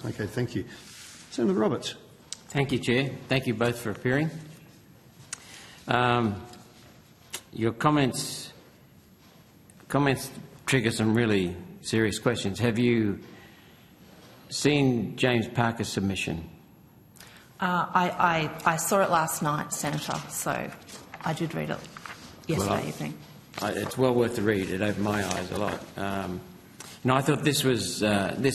Okay, thank you. Senator Roberts. Thank you, Chair. Thank you both for appearing. Your comments trigger some really serious questions. Have you seen James Parker's submission? I saw it last night, Senator, so I did read it yesterday evening. It's well worth the read. It opened my eyes a lot. I thought this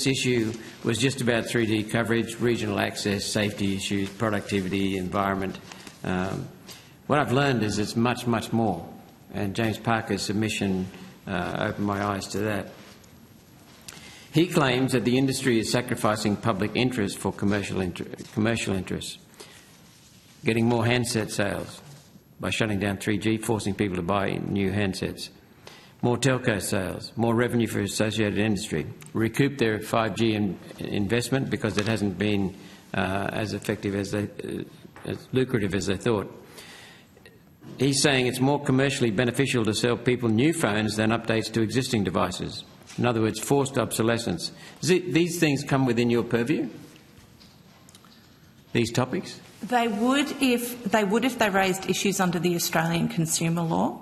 issue was just about 3G coverage, regional access, safety issues, productivity, environment. What I've learned is it's much, much more, and James Parker's submission opened my eyes to that. He claims that the industry is sacrificing public interest for commercial interests, getting more handset sales by shutting down 3G, forcing people to buy new handsets, more telco sales, more revenue for associated industry, recoup their 5G investment because it hasn't been as effective as lucrative as they thought. He's saying it's more commercially beneficial to sell people new phones than updates to existing devices. In other words, forced obsolescence. These things come within your purview? These topics? They would if they raised issues under the Australian consumer law.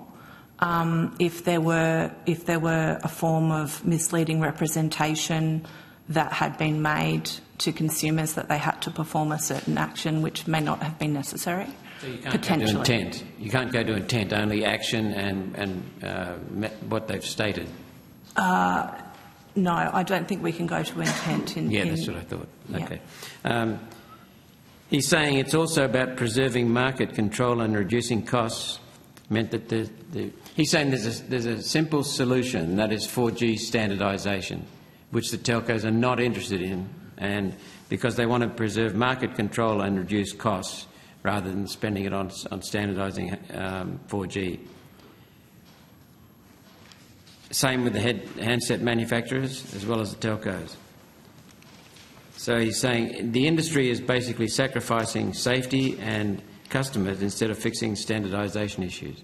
If there were a form of misleading representation that had been made to consumers that they had to perform a certain action which may not have been necessary. So you can't potentially. go to intent. You can't go to intent, only action and what they've stated. No, I don't think we can go to intent. That's what I thought. Yeah. Okay. He's saying it's also about preserving market control and reducing costs. Meant that he's saying there's a simple solution, and that is 4G standardisation, which the telcos are not interested in, and because they want to preserve market control and reduce costs rather than spending it on standardising 4G. Same with the handset manufacturers as well as the telcos. So he's saying the industry is basically sacrificing safety and customers instead of fixing standardisation issues.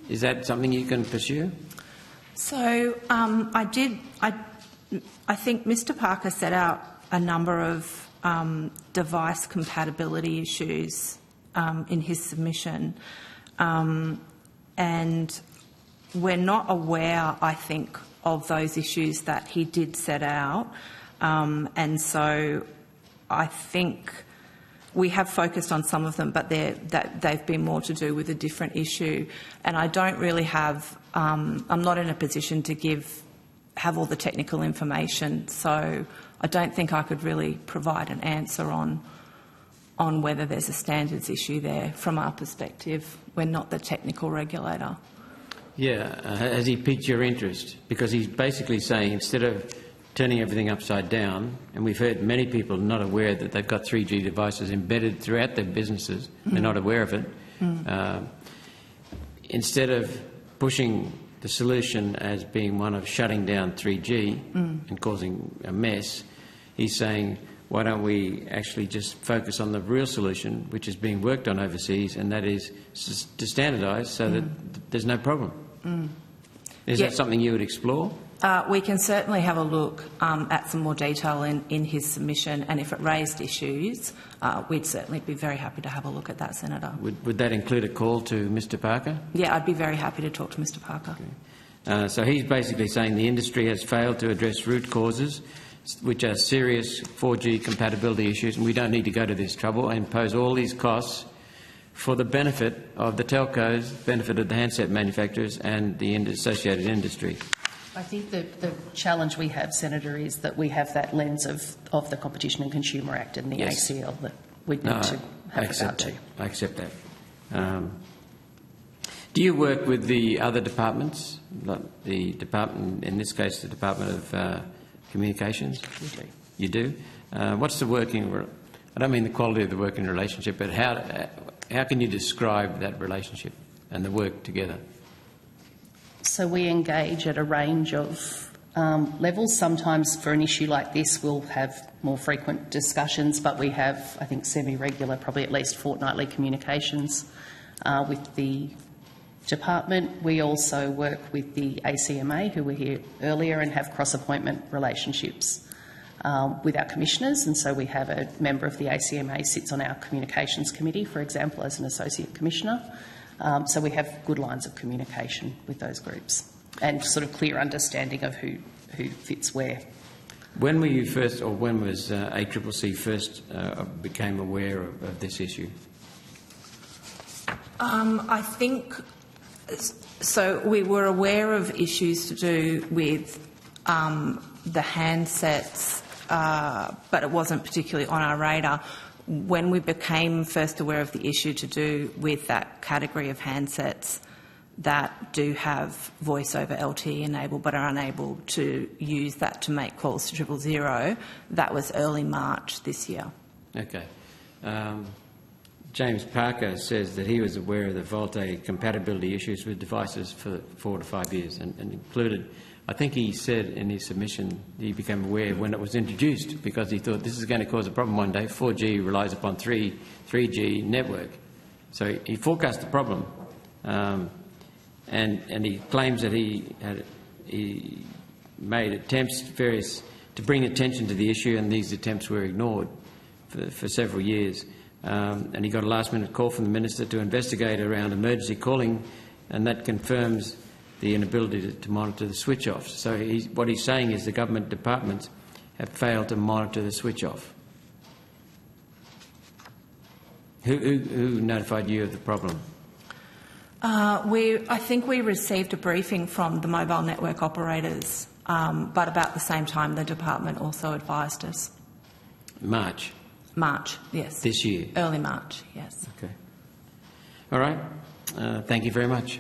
Is that something you can pursue? So I think Mr Parker set out a number of device compatibility issues in his submission, and we're not aware, I think, of those issues that he did set out, and so I think we have focused on some of them, but they've been more to do with a different issue, and I don't really have. I'm not in a position to have all the technical information, so I don't think I could really provide an answer on whether there's a standards issue there. From our perspective, we're not the technical regulator. Yeah, has he piqued your interest? Because he's basically saying instead of turning everything upside down, and we've heard many people not aware that they've got 3G devices embedded throughout their businesses, they're not aware of it. Instead of pushing the solution as being one of shutting down 3G and causing a mess, he's saying, why don't we actually just focus on the real solution, which is being worked on overseas, and that is to standardise so that there's no problem. Is that something you would explore? We can certainly have a look at some more detail in his submission, and if it raised issues, we'd certainly be very happy to have a look at that, Senator. Would that include a call to Mr Parker? Yeah, I'd be very happy to talk to Mr Parker. Okay. So he's basically saying the industry has failed to address root causes, which are serious 4G compatibility issues, and we don't need to go to this trouble and impose all these costs for the benefit of the telcos, benefit of the handset manufacturers and the associated industry. I think the challenge we have, Senator, is that we have that lens of the Competition and Consumer Act and the ACL that we'd need to have regard to. I accept that. Do you work with the other departments, like the department, in this case the Department of Communications? We do. You do? What's the working... I don't mean the quality of the working relationship, but how can you describe that relationship and the work together? So we engage at a range of levels. Sometimes for an issue like this we'll have more frequent discussions, but we have, I think, semi-regular, probably at least fortnightly communications with the department. We also work with the ACMA, who were here earlier, and have cross-appointment relationships with our commissioners, and so we have a member of the ACMA sits on our communications committee, for example, as an associate commissioner. So we have good lines of communication with those groups and sort of clear understanding of who fits where. When were you first, or when was ACCC first became aware of this issue? I think, so we were aware of issues to do with the handsets, but it wasn't particularly on our radar. When we became first aware of the issue to do with that category of handsets that do have voice over LTE enabled but are unable to use that to make calls to 000, that was early March this year. Okay. James Parker says that he was aware of the VoLTE compatibility issues with devices for 4 to 5 years and included, I think he said in his submission, he became aware when it was introduced because he thought this is going to cause a problem one day. 4G relies upon 3G network. So he forecast the problem and he claims that he made attempts to bring attention to the issue, and these attempts were ignored for several years. And he got a last-minute call from the Minister to investigate around emergency calling, and that confirms the inability to monitor the switch-off. So what he's saying is the government departments have failed to monitor the switch-off. Who notified you of the problem? I think we received a briefing from the mobile network operators, but about the same time the department also advised us. March? March, yes. This year? Early March, yes. Okay. All right. Thank you very much.